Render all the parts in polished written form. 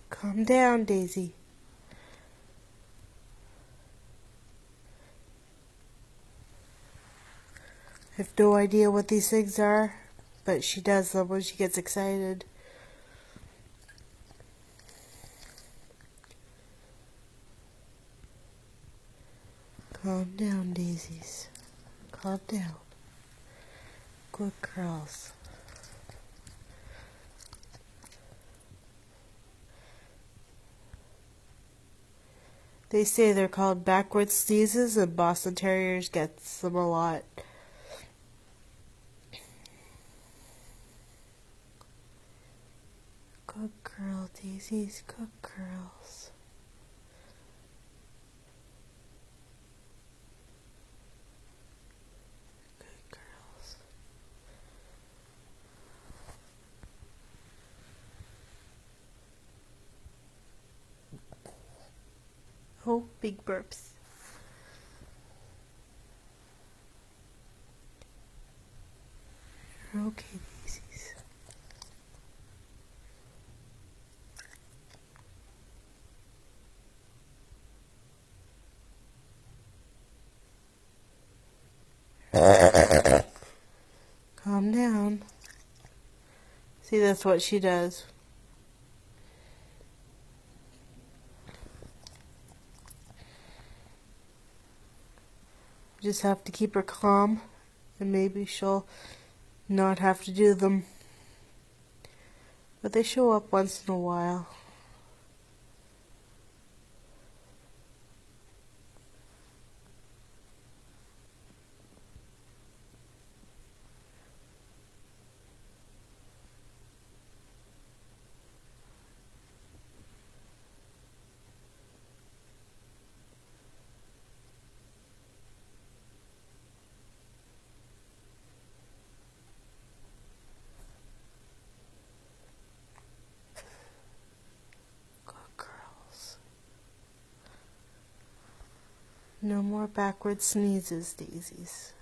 Calm down, Daisy. I have no idea what these things are, but she does them when she gets excited. Calm down, Daisies. Calm down. Good girls. They say they're called backward sneezes, and Boston Terriers gets them a lot. Good girl, Daisies. Good girls. Good girls. Oh, big burps. You're okay, Daisies. Calm down. See, that's what she does. Just have to keep her calm, and maybe she'll not have to do them. But they show up once in a while. No more backward sneezes, Daisies.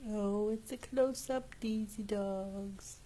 Oh, it's a close-up, Daisy dogs.